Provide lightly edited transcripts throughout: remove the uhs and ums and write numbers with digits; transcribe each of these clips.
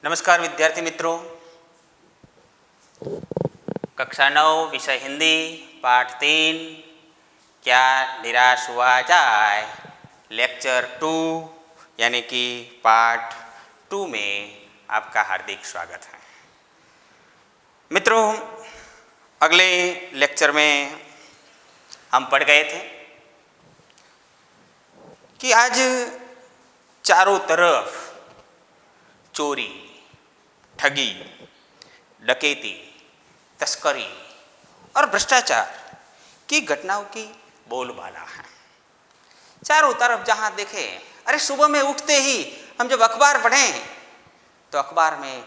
नमस्कार विद्यार्थी मित्रों, कक्षा 9 विषय हिंदी पाठ 3 क्या निराश हुआ जाए, लेक्चर 2 यानी कि पाठ 2 में आपका हार्दिक स्वागत है। मित्रों, अगले लेक्चर में हम पढ़ गए थे कि आज चारों तरफ चोरी, ठगी, डकैती, तस्करी और भ्रष्टाचार की घटनाओं की बोलबाला है। चारों तरफ जहाँ देखें, अरे सुबह में उठते ही हम जब अखबार पढ़ें तो अखबार में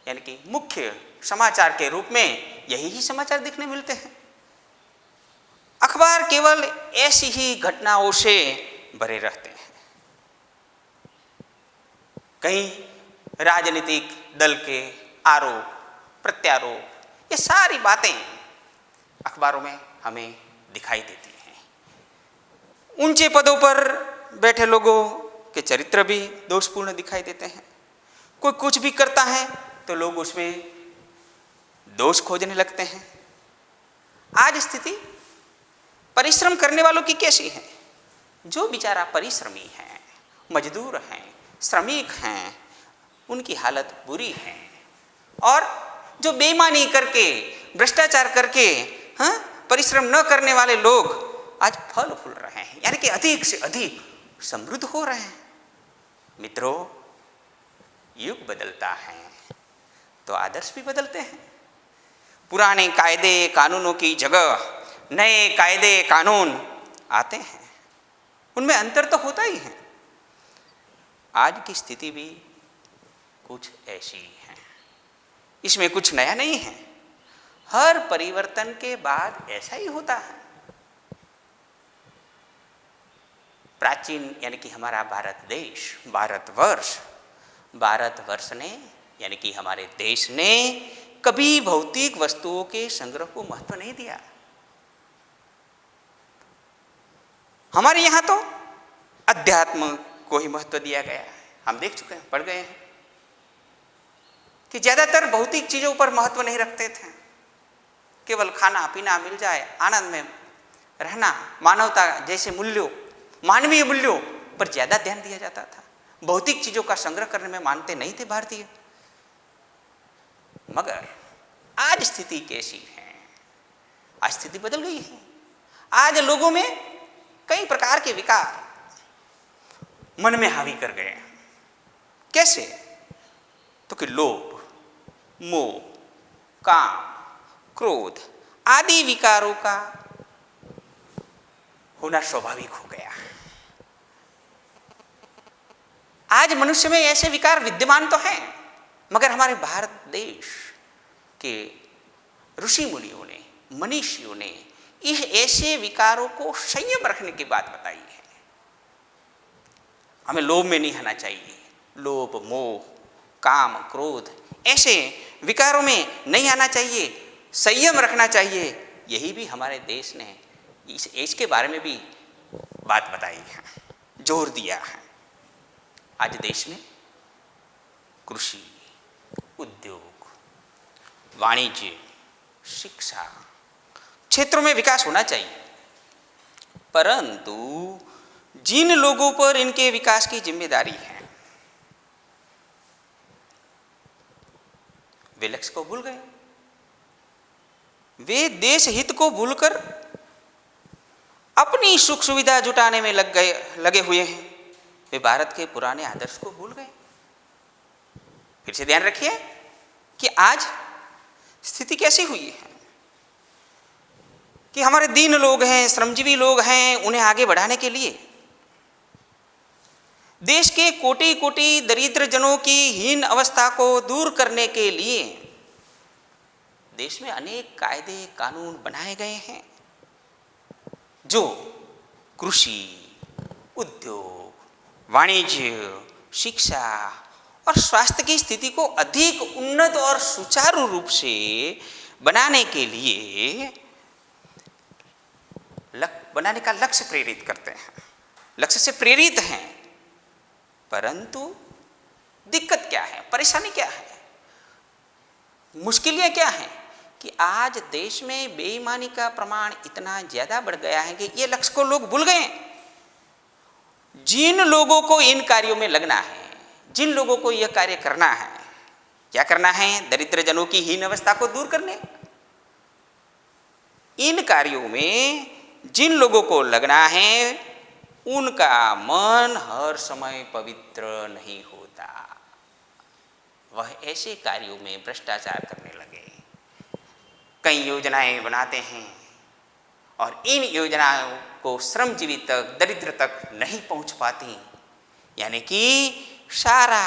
यानी कि मुख्य समाचार के रूप में यही ही समाचार दिखने मिलते हैं। अखबार केवल ऐसी ही घटनाओं से भरे रहते हैं। कहीं राजनीतिक दल के आरोप प्रत्यारोप, ये सारी बातें अखबारों में हमें दिखाई देती हैं। ऊंचे पदों पर बैठे लोगों के चरित्र भी दोषपूर्ण दिखाई देते हैं। कोई कुछ भी करता है तो लोग उसमें दोष खोजने लगते हैं। आज स्थिति परिश्रम करने वालों की कैसी है? जो बेचारा परिश्रमी है, मजदूर हैं, श्रमिक हैं, उनकी हालत बुरी है। और जो बेईमानी करके, भ्रष्टाचार करके परिश्रम न करने वाले लोग आज फल फूल रहे हैं, यानी कि अधिक से अधिक समृद्ध हो रहे हैं। मित्रों, युग बदलता है तो आदर्श भी बदलते हैं। पुराने कायदे कानूनों की जगह नए कायदे कानून आते हैं, उनमें अंतर तो होता ही है। आज की स्थिति भी कुछ ऐसी है, इसमें कुछ नया नहीं है। हर परिवर्तन के बाद ऐसा ही होता है। प्राचीन यानी कि हमारा भारत देश, भारतवर्ष ने यानी कि हमारे देश ने कभी भौतिक वस्तुओं के संग्रह को महत्व नहीं दिया। हमारे यहाँ तो अध्यात्म को ही महत्व दिया गया है। हम देख चुके हैं, पढ़ गए हैं कि ज्यादातर भौतिक चीजों पर महत्व नहीं रखते थे। केवल खाना पीना मिल जाए, आनंद में रहना, मानवता जैसे मूल्यों, मानवीय मूल्यों पर ज्यादा ध्यान दिया जाता था। भौतिक चीजों का संग्रह करने में मानते नहीं थे भारतीय। मगर आज स्थिति कैसी है? आज स्थिति बदल गई है। आज लोगों में कई प्रकार के विकार मन में हावी कर गए। कैसे? तो कि लोभ, मोह, काम, क्रोध आदि विकारों का होना स्वाभाविक हो गया। आज मनुष्य में ऐसे विकार विद्यमान तो हैं, मगर हमारे भारत देश के ऋषि मुनियों ने, मनीषियों ने इस ऐसे विकारों को संयम रखने की बात बताई है। हमें लोभ में नहीं आना चाहिए। लोभ, मोह, काम, क्रोध ऐसे विकारों में नहीं आना चाहिए, संयम रखना चाहिए। यही भी हमारे देश ने इसके बारे में भी बात बताई है, जोर दिया है। आज देश में कृषि, उद्योग, वाणिज्य, शिक्षा क्षेत्रों में विकास होना चाहिए, परंतु जिन लोगों पर इनके विकास की जिम्मेदारी है वे लक्ष्य को भूल गए। वे देश हित को भूलकर अपनी सुख सुविधा जुटाने में लगे हुए हैं। वे भारत के पुराने आदर्श को भूल गए। फिर से ध्यान रखिए कि आज स्थिति कैसी हुई है कि हमारे दीन लोग हैं, श्रमजीवी लोग हैं, उन्हें आगे बढ़ाने के लिए देश के कोटि कोटि दरिद्र जनों की हीन अवस्था को दूर करने के लिए देश में अनेक कायदे कानून बनाए गए हैं, जो कृषि, उद्योग, वाणिज्य, शिक्षा और स्वास्थ्य की स्थिति को अधिक उन्नत और सुचारू रूप से बनाने के लिए बनाने का लक्ष्य प्रेरित करते हैं, लक्ष्य से प्रेरित हैं। परंतु दिक्कत क्या है, परेशानी क्या है, मुश्किलें क्या हैं कि आज देश में बेईमानी का प्रमाण इतना ज्यादा बढ़ गया है कि ये लक्ष्य को लोग भूल गए। जिन लोगों को इन कार्यों में लगना है, जिन लोगों को यह कार्य करना है, क्या करना है, दरिद्र जनों की हीन अवस्था को दूर करने, इन कार्यों में जिन लोगों को लगना है उनका मन हर समय पवित्र नहीं होता। वह ऐसे कार्यों में भ्रष्टाचार करने लगे, कई योजनाएं बनाते हैं और इन योजनाओं को श्रमजीवी तक, दरिद्र तक नहीं पहुंच पाती, यानी कि सारा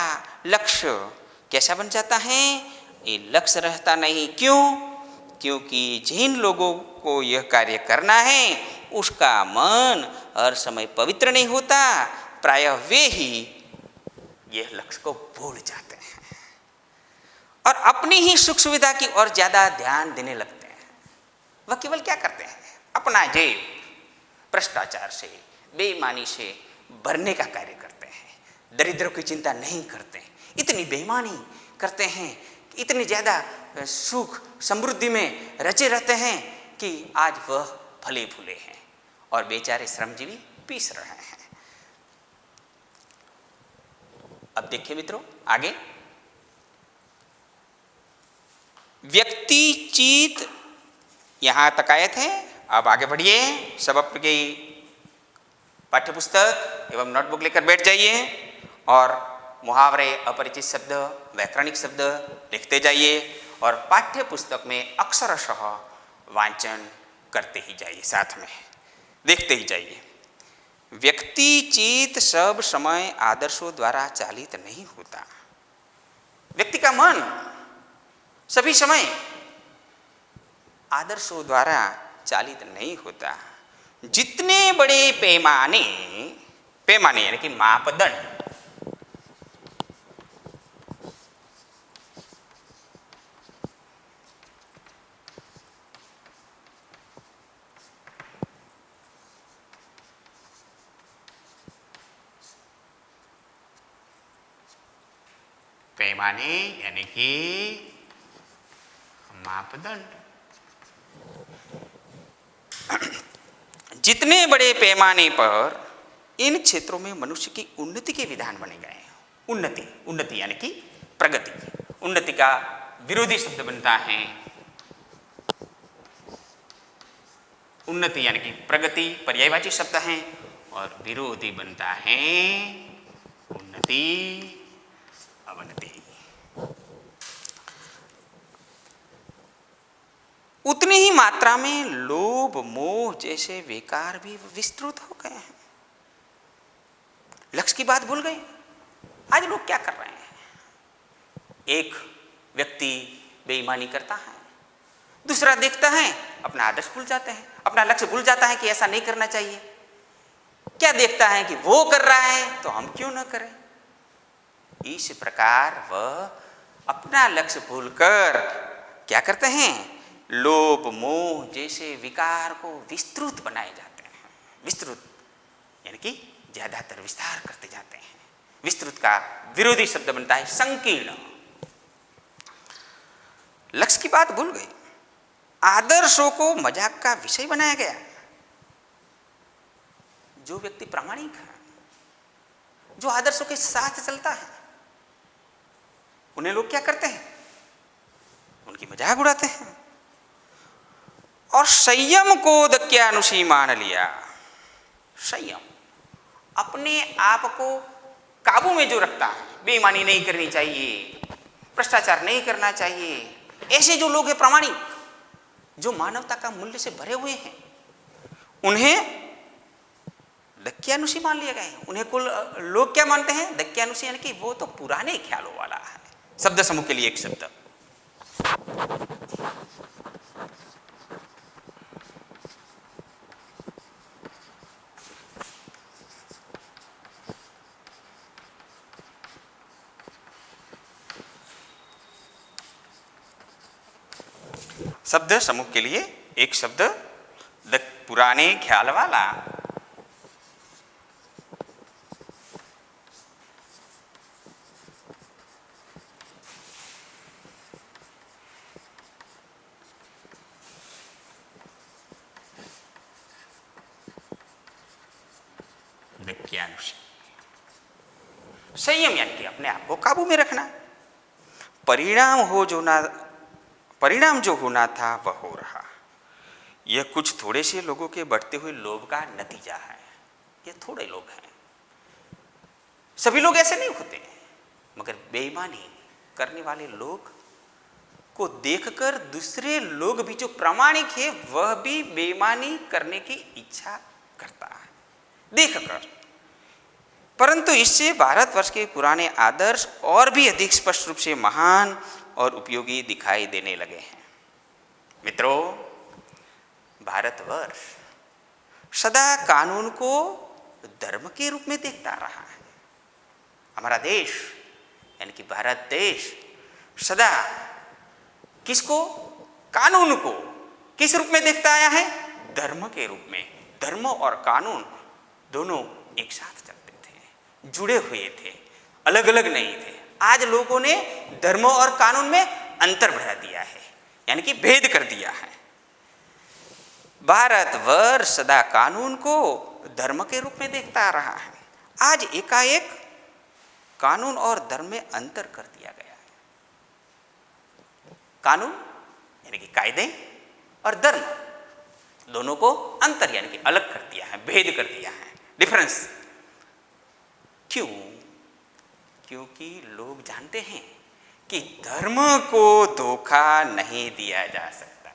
लक्ष्य कैसा बन जाता है, ये लक्ष्य रहता नहीं। क्यों? क्योंकि जिन लोगों को यह कार्य करना है उसका मन हर समय पवित्र नहीं होता, प्रायः वे ही यह लक्ष्य को भूल जाते हैं और अपनी ही सुख सुविधा की ओर ज्यादा ध्यान देने लगते हैं। वह केवल क्या करते हैं, अपना जेब भ्रष्टाचार से, बेईमानी से भरने का कार्य करते हैं, दरिद्रों की चिंता नहीं करते, इतनी बेईमानी करते हैं, इतनी ज्यादा सुख समृद्धि में रचे रहते हैं कि आज वह फले फूले हैं और बेचारे श्रमजीवी पीस रहे हैं। अब देखिए मित्रों आगे, व्यक्ति चित यहां तक आए थे। अब आगे बढ़िए, सब अपनी पाठ्यपुस्तक एवं नोटबुक लेकर बैठ जाइए और मुहावरे, अपरिचित शब्द, व्याकरणिक शब्द लिखते जाइए और पाठ्य पुस्तक में अक्षरशः वांचन करते ही जाइए, साथ में देखते ही जाइए। व्यक्ति चित सब समय आदर्शों द्वारा चालित नहीं होता। व्यक्ति का मन सभी समय आदर्शों द्वारा चालित नहीं होता। जितने बड़े पैमाने यानी कि मापदंड यानी कि मापदंड, जितने बड़े पैमाने पर इन क्षेत्रों में मनुष्य की उन्नति के विधान बने गए हैं। उन्नति यानी कि प्रगति। उन्नति का विरोधी शब्द बनता है उन्नति यानी कि प्रगति, पर्यायवाची शब्द है, और विरोधी बनता है उन्नति अवनति। उतनी ही मात्रा में लोभ, मोह जैसे विकार भी विस्तृत हो गए हैं। लक्ष्य की बात भूल गए। आज लोग क्या कर रहे हैं, एक व्यक्ति बेईमानी करता है, दूसरा देखता है अपना आदर्श भूल जाते हैं, अपना लक्ष्य भूल जाता है कि ऐसा नहीं करना चाहिए। क्या देखता है कि वो कर रहा है तो हम क्यों ना करें। इस प्रकार वह अपना लक्ष्य भूलकर क्या करते हैं, लोभ, मोह जैसे विकार को विस्तृत बनाए जाते हैं। विस्तृत यानी कि ज्यादातर विस्तार करते जाते हैं। विस्तृत का विरोधी शब्द बनता है संकीर्ण। लक्ष्य की बात भूल गई, आदर्शों को मजाक का विषय बनाया गया। जो व्यक्ति प्रामाणिक है, जो आदर्शों के साथ चलता है, उन्हें लोग क्या करते हैं, उनकी मजाक उड़ाते हैं। और संयम को दक्यानुशी मान लिया। संयम अपने आप को काबू में जो रखता है, बेईमानी नहीं करनी चाहिए, भ्रष्टाचार नहीं करना चाहिए, ऐसे जो लोग हैं प्रामाणिक, जो मानवता का मूल्य से भरे हुए हैं, उन्हें दक्यानुशी मान लिया गया है। उन्हें कुल लोग क्या मानते हैं, दक्यानुशी यानी कि वो तो पुराने ख्यालों वाला है। शब्द समूह के लिए एक शब्द, शब्द समूह के लिए एक शब्द, पुराने ख्याल वाला। ज्ञानुषी। संयम यानी कि अपने आप को काबू में रखना। परिणाम जो होना था वह हो रहा। यह कुछ थोड़े से लोगों के बढ़ते हुए लोभ का नतीजा है। ये थोड़े लोग हैं, सभी लोग ऐसे नहीं होते, मगर बेईमानी करने वाले लोग को देखकर दूसरे लोग भी जो प्रामाणिक है वह भी बेईमानी करने की इच्छा करता है देखकर। परंतु इससे भारतवर्ष के पुराने आदर्श और भी अधिक स्पष्ट रूप से महान और उपयोगी दिखाई देने लगे हैं। मित्रों, भारतवर्ष सदा कानून को धर्म के रूप में देखता रहा है। हमारा देश यानी कि भारत देश सदा किसको? कानून को किस रूप में देखता आया है? धर्म के रूप में। धर्म और कानून दोनों एक साथ चलते थे, जुड़े हुए थे, अलग अलग नहीं थे। आज लोगों ने धर्म और कानून में अंतर बढ़ा दिया है, यानी कि भेद कर दिया है। भारतवर्ष सदा कानून को धर्म के रूप में देखता आ रहा है। आज एकाएक कानून और धर्म में अंतर कर दिया गया है। कानून यानी कि कायदे और धर्म दोनों को अंतर यानी कि अलग कर दिया है, भेद कर दिया है, डिफरेंस। क्यों? क्योंकि लोग जानते हैं कि धर्म को धोखा नहीं दिया जा सकता।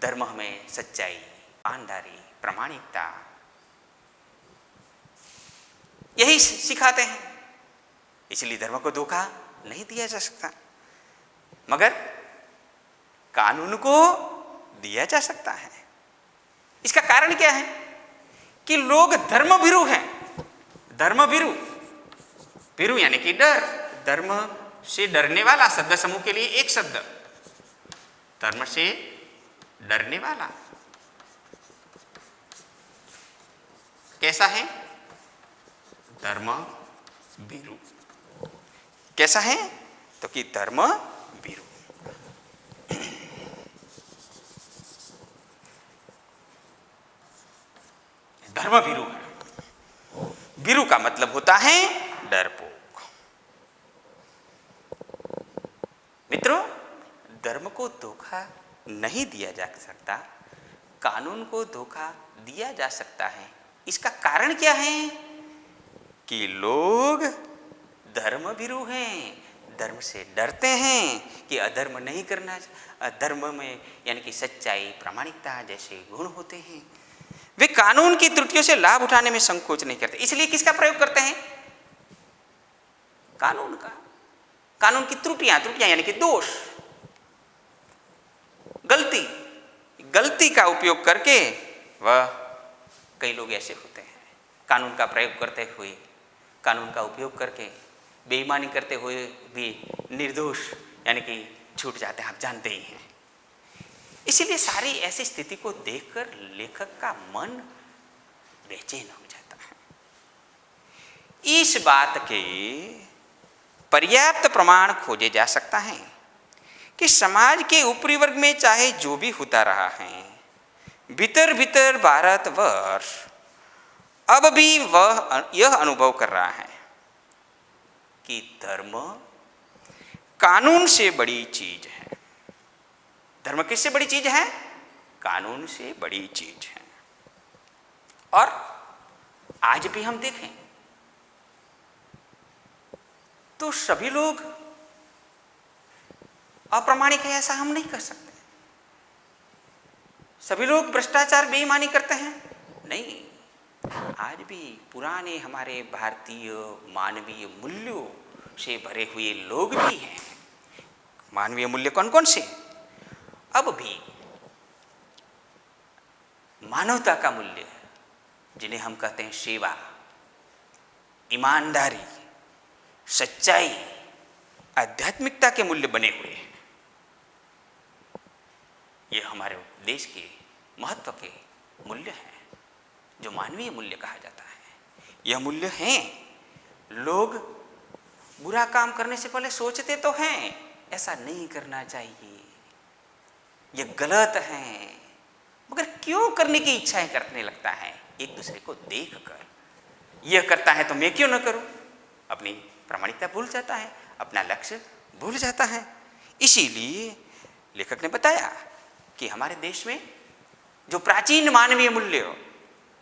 धर्म हमें सच्चाई, ईमानदारी, प्रामाणिकता यही सिखाते हैं, इसलिए धर्म को धोखा नहीं दिया जा सकता। मगर कानून को दिया जा सकता है। इसका कारण क्या है? कि लोग धर्मभीरु हैं। धर्मभीरु, भीरु यानी कि डर, धर्म से डरने वाला शब्द समूह के लिए एक शब्द, धर्म से डरने वाला। कैसा है? धर्म भीरु। कैसा है? तो कि धर्म भीरु। धर्म भीरु है। भीरु का मतलब होता है डरपोक। मित्रों, धर्म को धोखा नहीं दिया जा सकता, कानून को धोखा दिया जा सकता है। इसका कारण क्या है? कि लोग धर्मभीरु हैं, धर्म से डरते हैं कि अधर्म नहीं करना। धर्म में यानी कि सच्चाई, प्रामाणिकता जैसे गुण होते हैं। वे कानून की त्रुटियों से लाभ उठाने में संकोच नहीं करते। इसलिए किसका प्रयोग करते हैं? कानून का। कानून की त्रुटियां यानी कि दोष, गलती का उपयोग करके वह कई लोग ऐसे होते हैं, कानून का प्रयोग करते हुए, कानून का उपयोग करके बेईमानी करते हुए भी निर्दोष यानी कि छूट जाते हैं। आप जानते ही हैं। इसीलिए सारी ऐसी स्थिति को देखकर लेखक का मन बेचैन हो जाता है। इस बात के पर्याप्त प्रमाण खोजे जा सकता है कि समाज के ऊपरी वर्ग में चाहे जो भी होता रहा है, भीतर भीतर भारतवर्ष अब भी वह यह अनुभव कर रहा है कि धर्म कानून से बड़ी चीज है। धर्म किससे बड़ी चीज है? कानून से बड़ी चीज है। और आज भी हम देखें तो सभी लोग अप्रामाणिक है ऐसा हम नहीं कर सकते। सभी लोग भ्रष्टाचार, बेईमानी करते हैं? नहीं। आज भी पुराने हमारे भारतीय मानवीय मूल्यों से भरे हुए लोग भी हैं। मानवीय मूल्य कौन कौन से? अब भी मानवता का मूल्य, जिन्हें हम कहते हैं सेवा, ईमानदारी, सच्चाई, आध्यात्मिकता के मूल्य बने हुए हैं। ये हमारे देश के महत्व के मूल्य हैं, जो मानवीय मूल्य कहा जाता है। यह मूल्य हैं। लोग बुरा काम करने से पहले सोचते तो हैं, ऐसा नहीं करना चाहिए, यह गलत है, मगर क्यों करने की इच्छाएं करने लगता है? एक दूसरे को देख कर। यह करता है तो मैं क्यों न करूं, अपनी प्रामाणिकता भूल जाता है, अपना लक्ष्य भूल जाता है। इसीलिए लेखक ने बताया कि हमारे देश में जो प्राचीन मानवीय मूल्य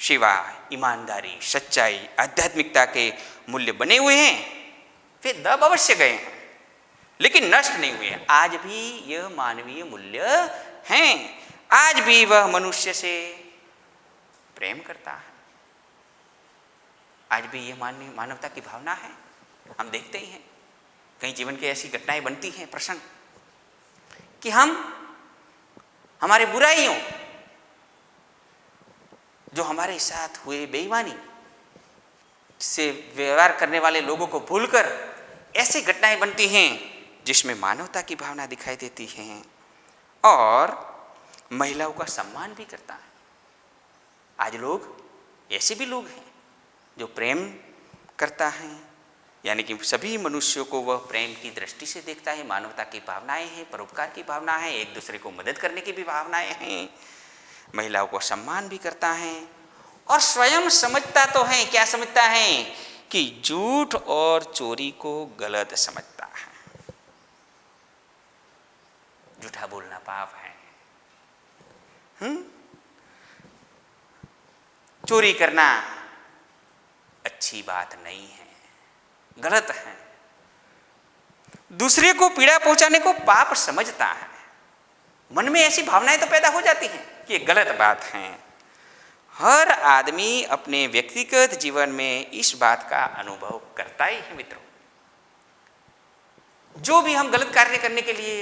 सेवा, ईमानदारी, सच्चाई, आध्यात्मिकता के मूल्य बने हुए हैं, वे दब अवश्य गए हैं लेकिन नष्ट नहीं हुए। आज भी यह मानवीय मूल्य हैं, आज भी वह मनुष्य से प्रेम करता है, आज भी यह मानवता की भावना है। हम देखते ही हैं कई जीवन की ऐसी घटनाएं बनती हैं, प्रसंग, कि हम हमारे बुराइयों, जो हमारे साथ हुए बेईमानी से व्यवहार करने वाले लोगों को भूलकर ऐसी घटनाएं बनती हैं जिसमें मानवता की भावना दिखाई देती है और महिलाओं का सम्मान भी करता है। आज लोग ऐसे भी लोग हैं जो प्रेम करता है, यानी कि सभी मनुष्यों को वह प्रेम की दृष्टि से देखता है। मानवता की भावनाएं हैं, परोपकार की भावना है, एक दूसरे को मदद करने की भी भावनाएं हैं, महिलाओं को सम्मान भी करता है और स्वयं समझता तो है, क्या समझता है कि झूठ और चोरी को गलत समझता है। झूठा बोलना पाप है, चोरी करना अच्छी बात नहीं है, गलत है, दूसरे को पीड़ा पहुंचाने को पाप समझता है। मन में ऐसी भावनाएं तो पैदा हो जाती हैं कि ये गलत बात है। हर आदमी अपने व्यक्तिगत जीवन में इस बात का अनुभव करता ही है। मित्रों, जो भी हम गलत कार्य करने के लिए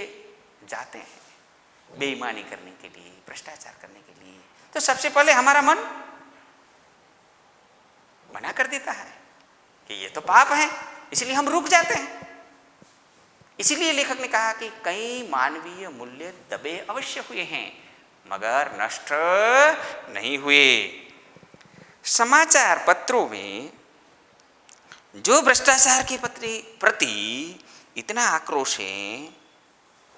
जाते हैं, बेईमानी करने के लिए, भ्रष्टाचार करने के लिए, तो सबसे पहले हमारा मन मना कर देता है कि ये तो पाप है, इसलिए हम रुक जाते हैं। इसीलिए लेखक ने कहा कि कई मानवीय मूल्य दबे अवश्य हुए हैं मगर नष्ट नहीं हुए। समाचार पत्रों में जो भ्रष्टाचार के प्रति इतना आक्रोश है,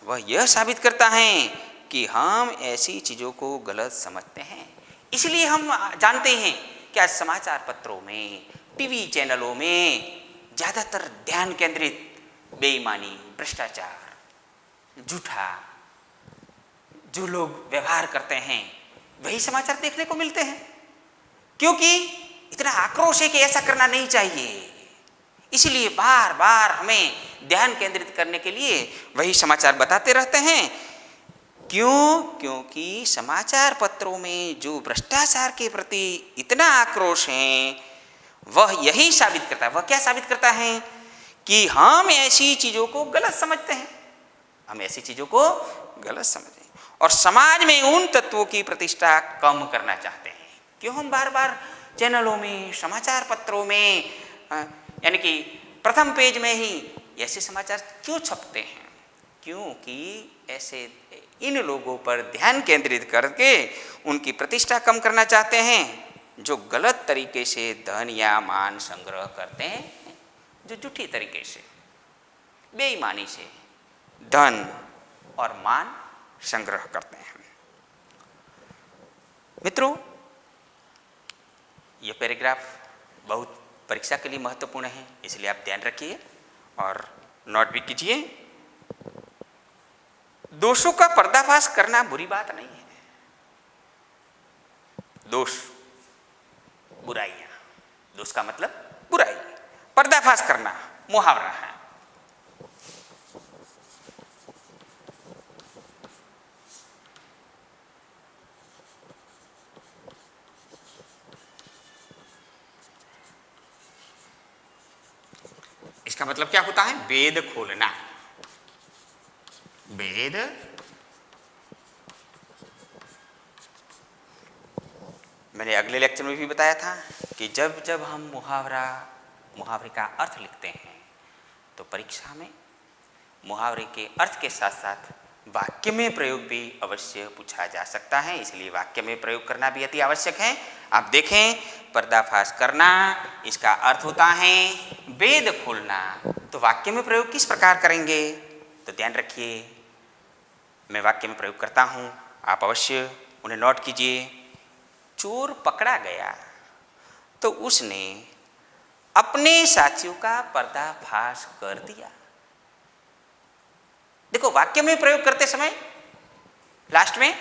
वह यह साबित करता है कि हम ऐसी चीजों को गलत समझते हैं। इसलिए हम जानते हैं कि आज समाचार पत्रों में, टीवी चैनलों में ज्यादातर ध्यान केंद्रित बेईमानी, भ्रष्टाचार, झूठा जो लोग व्यवहार करते हैं वही समाचार देखने को मिलते हैं, क्योंकि इतना आक्रोश है कि ऐसा करना नहीं चाहिए। इसलिए बार बार हमें ध्यान केंद्रित करने के लिए वही समाचार बताते रहते हैं। क्यों? क्योंकि समाचार पत्रों में जो भ्रष्टाचार के प्रति इतना आक्रोश है, वह यही साबित करता है। वह क्या साबित करता है? कि हम ऐसी चीजों को गलत समझते हैं, हम ऐसी चीजों को गलत समझते हैं और समाज में उन तत्वों की प्रतिष्ठा कम करना चाहते हैं। क्यों हम बार बार चैनलों में, समाचार पत्रों में, यानी कि प्रथम पेज में ही ऐसे समाचार क्यों छपते हैं? क्योंकि ऐसे इन लोगों पर ध्यान केंद्रित करके उनकी प्रतिष्ठा कम करना चाहते हैं जो गलत तरीके से धन या मान संग्रह करते हैं, जो झूठी तरीके से, बेईमानी से धन और मान संग्रह करते हैं। मित्रों, यह पैराग्राफ बहुत परीक्षा के लिए महत्वपूर्ण है, इसलिए आप ध्यान रखिए और नोट भी कीजिए। दोषों का पर्दाफाश करना बुरी बात नहीं है। दोष, बुराइयां, दोष का मतलब बुराई, पर्दाफाश करना मुहावरा है। इसका मतलब क्या होता है? वेद खोलना। वेद मैंने अगले लेक्चर में भी बताया था कि जब जब हम मुहावरे का अर्थ लिखते हैं तो परीक्षा में मुहावरे के अर्थ के साथ साथ वाक्य में प्रयोग भी अवश्य पूछा जा सकता है, इसलिए वाक्य में प्रयोग करना भी अति आवश्यक है। आप देखें, पर्दाफाश करना इसका अर्थ होता है वेद खोलना, तो वाक्य में प्रयोग किस प्रकार करेंगे? तो ध्यान रखिए, मैं वाक्य में प्रयोग करता हूँ, आप अवश्य उन्हें नोट कीजिए। चोर पकड़ा गया तो उसने अपने साथियों का पर्दाफाश कर दिया। देखो, वाक्य में प्रयोग करते समय लास्ट में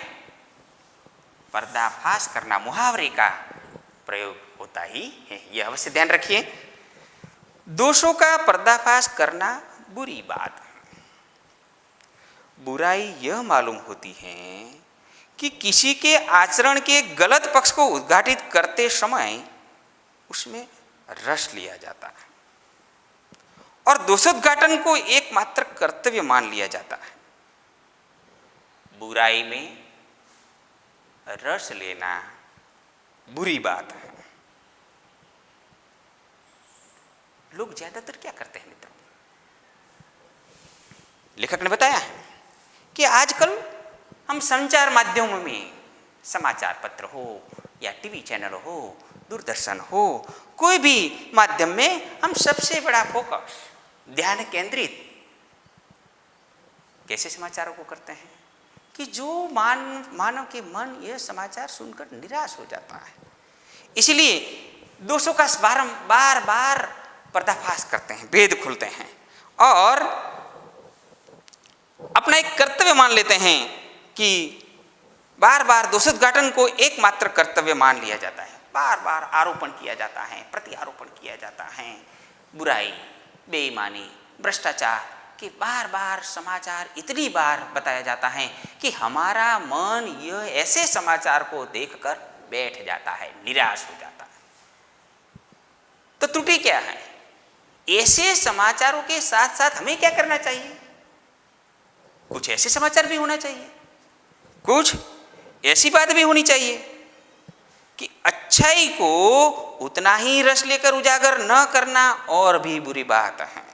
पर्दाफाश करना मुहावरे का प्रयोग होता ही है, यह अवश्य ध्यान रखिए। दोषों का पर्दाफाश करना बुरी बात है। बुराई यह मालूम होती है कि किसी के आचरण के गलत पक्ष को उद्घाटित करते समय उसमें रस लिया जाता है और दोषोद्घाटन को एकमात्र कर्तव्य मान लिया जाता है। बुराई में रस लेना बुरी बात है। लोग ज्यादातर क्या करते हैं मित्रों? लेखक ने बताया है कि आजकल हम संचार माध्यमों में, समाचार पत्र हो या टीवी चैनल हो, दूरदर्शन हो, कोई भी माध्यम में हम सबसे बड़ा फोकस, ध्यान केंद्रित कैसे समाचारों को करते हैं कि जो मानव के मन यह समाचार सुनकर निराश हो जाता है। इसलिए दोषों का बार बार पर्दाफाश करते हैं, भेद खुलते हैं और अपना एक कर्तव्य मान लेते हैं कि बार बार दोषोद्घाटन को एकमात्र कर्तव्य मान लिया जाता है। बार बार आरोपण किया जाता है, प्रति आरोपण किया जाता है, बुराई, बेईमानी, भ्रष्टाचार के बार बार समाचार इतनी बार बताया जाता है कि हमारा मन यह ऐसे समाचार को देखकर बैठ जाता है, निराश हो जाता है। तो त्रुटि क्या है? ऐसे समाचारों के साथ साथ हमें क्या करना चाहिए? कुछ ऐसे समाचार भी होना चाहिए, कुछ ऐसी बात भी होनी चाहिए कि अच्छाई को उतना ही रस लेकर उजागर न करना और भी बुरी बात है।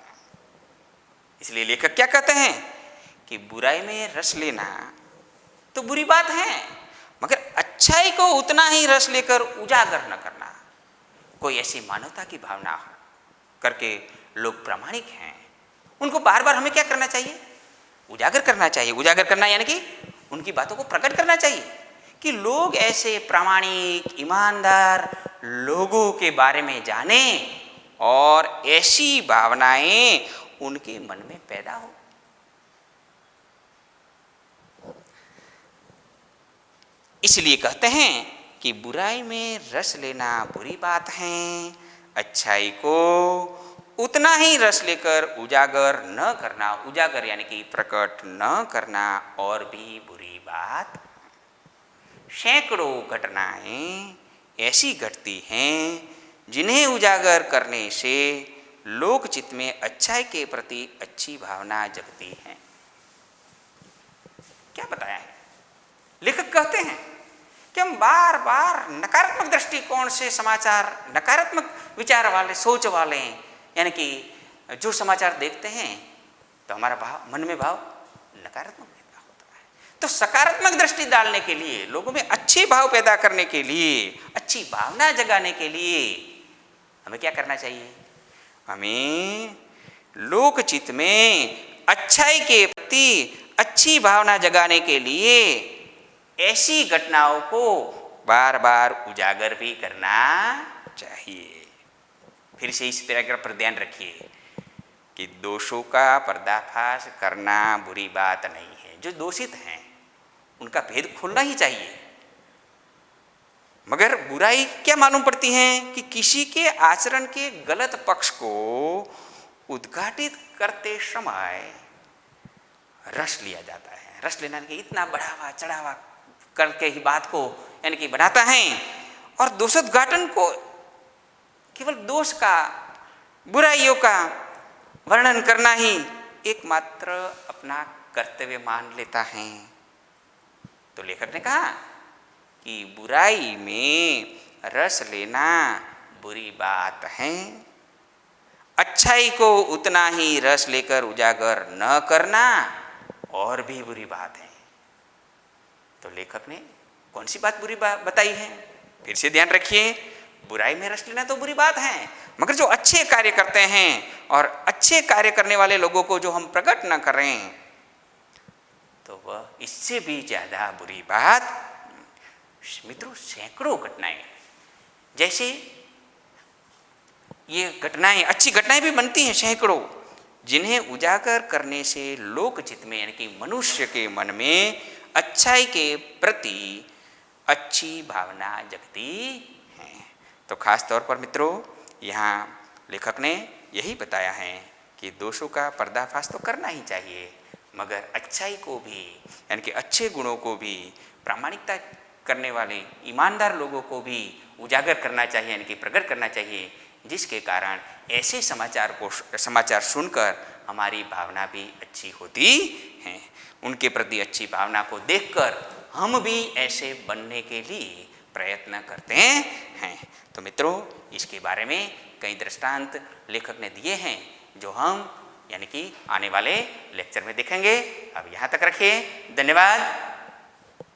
इसलिए लेखक क्या कहते हैं कि बुराई में रस लेना तो बुरी बात है, मगर अच्छाई को उतना ही रस लेकर उजागर न करना। कोई ऐसी मानवता की भावना करके लोग प्रामाणिक हैं, उनको बार बार हमें क्या करना चाहिए? उजागर करना चाहिए। उजागर करना यानी कि उनकी बातों को प्रकट करना चाहिए कि लोग ऐसे प्रामाणिक, ईमानदार लोगों के बारे में जाने और ऐसी भावनाएं उनके मन में पैदा हो। इसलिए कहते हैं कि बुराई में रस लेना बुरी बात है, अच्छाई को उतना ही रस लेकर उजागर न करना, उजागर यानी कि प्रकट न करना और भी बुरी बात। सैकड़ों घटनाएं ऐसी घटती हैं जिन्हें उजागर करने से लोकचित्त में अच्छाई के प्रति अच्छी भावना जगती है। क्या बताया है? लेखक कहते हैं कि हम बार बार नकारात्मक दृष्टिकोण से समाचार, नकारात्मक विचार वाले, सोच वाले, यानी कि जो समाचार देखते हैं तो हमारा भाव, मन में भाव नकारात्मक पैदा होता है। तो सकारात्मक दृष्टि डालने के लिए, लोगों में अच्छे भाव पैदा करने के लिए, अच्छी भावना जगाने के लिए हमें क्या करना चाहिए? हमें लोकचित्त में अच्छाई के प्रति अच्छी भावना जगाने के लिए ऐसी घटनाओं को बार बार उजागर भी करना चाहिए। फिर से इस पैराग्राफ पर ध्यान रखिए कि दोषों का पर्दाफाश करना बुरी बात नहीं है। जो दोषित हैं उनका भेद खोलना ही चाहिए, मगर बुराई क्या मालूम पड़ती है कि किसी के आचरण के गलत पक्ष को उद्घाटित करते समय रस लिया जाता है। रस लेना कि इतना बढ़ावा चढ़ावा करके ही बात को यानी कि बनाता है और दोषोद्घाटन को केवल दोष का, बुराइयों का वर्णन करना ही एकमात्र अपना कर्तव्य मान लेता है। तो लेखक ने कहा कि बुराई में रस लेना बुरी बात है, अच्छाई को उतना ही रस लेकर उजागर न करना और भी बुरी बात है। तो लेखक ने कौन सी बात बुरी बात बताई है? फिर से ध्यान रखिए, बुराई में रस लेना तो बुरी बात है, मगर जो अच्छे कार्य करते हैं और अच्छे कार्य करने वाले लोगों को जो हम प्रकट न करें तो वह इससे भी ज्यादा बुरी बात। मित्रों सैकड़ों घटनाएं, जैसे ये घटनाएं, अच्छी घटनाएं भी बनती हैं सैकड़ों, जिन्हें उजागर करने से लोकचित में यानी कि मनुष्य के मन में अच्छाई के प्रति अच्छी भावना जगती है। तो खास तौर पर मित्रों यहाँ लेखक ने यही बताया है कि दोषों का पर्दाफाश तो करना ही चाहिए, मगर अच्छाई को भी यानी कि अच्छे गुणों को भी, प्रामाणिकता करने वाले ईमानदार लोगों को भी उजागर करना चाहिए यानी कि प्रकट करना चाहिए, जिसके कारण ऐसे समाचार सुनकर हमारी भावना भी अच्छी होती है। उनके प्रति अच्छी भावना को देखकर हम भी ऐसे बनने के लिए प्रयत्न करते हैं। तो मित्रों इसके बारे में कई दृष्टांत लेखक ने दिए हैं जो हम यानी कि आने वाले लेक्चर में देखेंगे। अब यहाँ तक रखिए। धन्यवाद।